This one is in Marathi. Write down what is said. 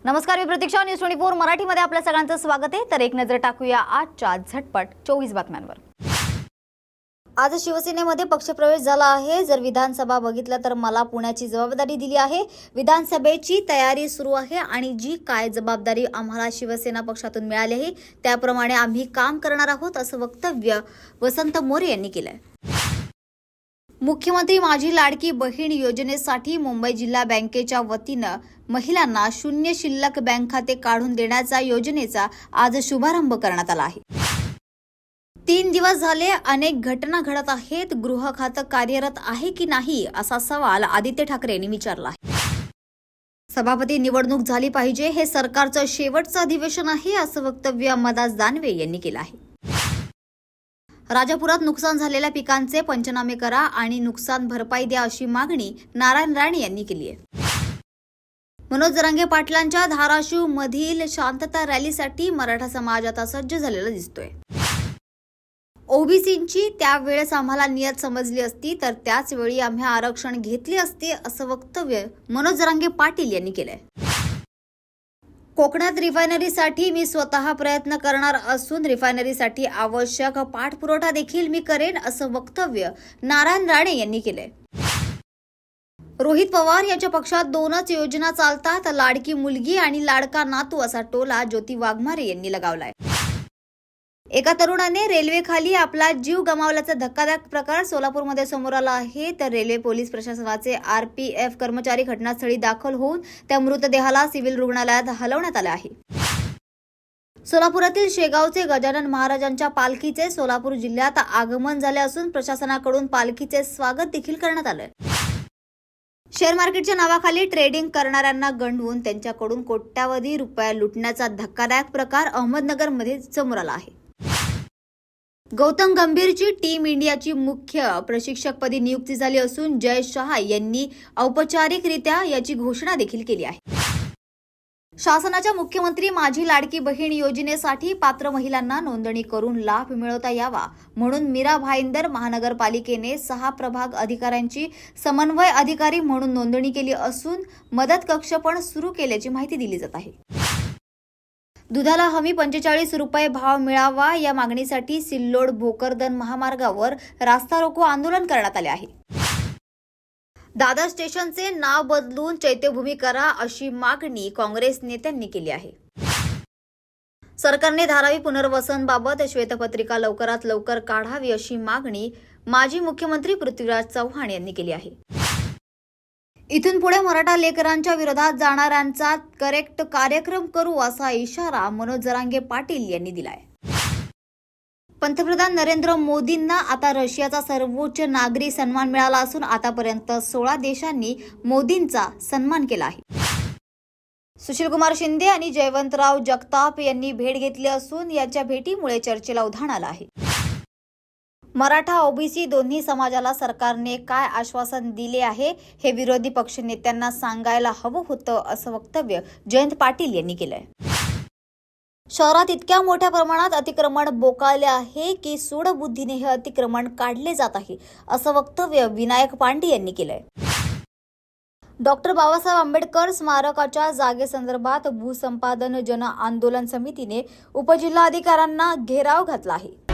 नमस्कार, मी प्रतीक्षा. न्यूज 24 मराठीमध्ये आपल्या सगळ्यांचं स्वागत आहे. तर एक नजर टाकूया आजच्या झटपट 24 बातम्यांवर. आज शिवसेनेमध्ये पक्षप्रवेश झाला आहे. जर विधानसभा बघितलं तर मला पुण्याची जबाबदारी दिली आहे. विधानसभेची तयारी सुरू आहे आणि जी काय जबाबदारी आम्हाला शिवसेना पक्षातून मिळाली आहे त्याप्रमाणे आम्ही काम करणार आहोत, असं वक्तव्य वसंत मोरे यांनी केलंय. मुख्यमंत्री माझी लाडकी बहीण योजनेसाठी मुंबई जिल्हा बँकेच्या वतीनं महिलांना शून्य शिल्लक बँक खाते काढून देण्याचा योजनेचा आज शुभारंभ करण्यात आला आहे. 3 दिवस झाले अनेक घटना घडत आहेत. गृह खातं कार्यरत आहे की नाही असा सवाल आदित्य ठाकरे यांनी विचारला आहे. सभापती निवडणूक झाली पाहिजे, हे सरकारचं शेवटचं अधिवेशन आहे, असं वक्तव्य अंबादास दानवे यांनी केलं आहे. राजापुरात नुकसान झालेल्या पिकांचे पंचनामे करा आणि नुकसान भरपाई द्या, अशी मागणी नारायण राणे यांनी केली आहे. मनोज जरांगे पाटलांच्या धाराशिव मधील शांतता रॅलीसाठी मराठा समाज आता सज्ज झालेला दिसतोय. ओबीसींची त्यावेळेस आम्हाला नियत समजली असती तर त्याच वेळी आम्ही आरक्षण घेतले असते, असं वक्तव्य मनोज जरांगे पाटील यांनी केलंय. कोकणात रिफायनरीसाठी मी स्वतः प्रयत्न करणार असून रिफायनरीसाठी आवश्यक पाठपुरवठा देखील मी करेन, असं वक्तव्य नारायण राणे यांनी केलंय. रोहित पवार यांच्या पक्षात 2च योजना चालतात, लाडकी मुलगी आणि लाडका नातू, असा टोला ज्योती वाघमारे यांनी लगावलाय. एका तरुणाने रेल्वेखाली आपला जीव गमावल्याचा धक्कादायक प्रकार सोलापूरमध्ये समोर आला आहे. तर रेल्वे पोलीस प्रशासनाचे आरपीएफ कर्मचारी घटनास्थळी दाखल होऊन त्या मृतदेहाला सिव्हिल रुग्णालयात हलवण्यात आले आहे. सोलापुरातील शेगावचे गजानन महाराजांच्या पालखीचे सोलापूर जिल्ह्यात आगमन झाले असून प्रशासनाकडून पालखीचे स्वागत देखील करण्यात आले. शेअर मार्केटच्या नावाखाली ट्रेडिंग करणाऱ्यांना गंडवून त्यांच्याकडून कोट्यावधी रुपये लुटण्याचा धक्कादायक प्रकार अहमदनगरमध्ये समोर आला आहे. गौतम गंभीरची टीम इंडियाची मुख्य प्रशिक्षकपदी नियुक्ती झाली असून जय शहा यांनी औपचारिकरित्या याची घोषणा देखील केली आहे. शासनाच्या मुख्यमंत्री माझी लाडकी बहीण योजनेसाठी पात्र महिलांना नोंदणी करून लाभ मिळवता यावा म्हणून मीरा भाईंदर महानगरपालिकेने 6 प्रभाग अधिकाऱ्यांची समन्वय अधिकारी म्हणून नोंदणी केली असून मदत कक्ष पण सुरू केल्याची माहिती दिली जात आहे. दुधाला हमी 45 रुपये भाव मिळावा या मागणीसाठी सिल्लोड भोकरदन महामार्गावर रास्ता रोको आंदोलन करण्यात आले आहे. दादर स्टेशनचे नाव बदलून चैत्यभूमी करा, अशी मागणी काँग्रेस नेत्यांनी केली आहे. सरकारने धारावी पुनर्वसनबाबत श्वेतपत्रिका लवकरात लवकर काढावी, अशी मागणी माजी मुख्यमंत्री पृथ्वीराज चव्हाण यांनी केली आहे. इथून पुढे मराठा लेकरांच्या विरोधात जाणाऱ्यांचा करेक्ट कार्यक्रम करू, असा इशारा मनोज जरांगे पाटील यांनी दिलाय. पंतप्रधान नरेंद्र मोदींना आता रशियाचा सर्वोच्च नागरी सन्मान मिळाला असून आतापर्यंत 16 देशांनी मोदींचा सन्मान केला आहे. सुशीलकुमार शिंदे आणि जयवंतराव जगताप यांनी भेट घेतली असून याच्या भेटीमुळे चर्चेला उधाण आलं आहे. मराठा ओबीसी दोन्ही समाजाला सरकारने काय आश्वासन दिले आहे हे विरोधी पक्षनेत्यांना सांगायला हवं होतं, असं वक्तव्य जयंत पाटील यांनी केलंय. शहरात इतक्या मोठ्या प्रमाणात अतिक्रमण बोकाळले आहे की सूडबुद्धीने हे अतिक्रमण काढले जात आहे, असं वक्तव्य विनायक पांडे यांनी केलंय. डॉक्टर बाबासाहेब आंबेडकर स्मारकाच्या जागेसंदर्भात भूसंपादन जन आंदोलन समितीने उपजिल्हाधिकाऱ्यांना घेराव घातला आहे.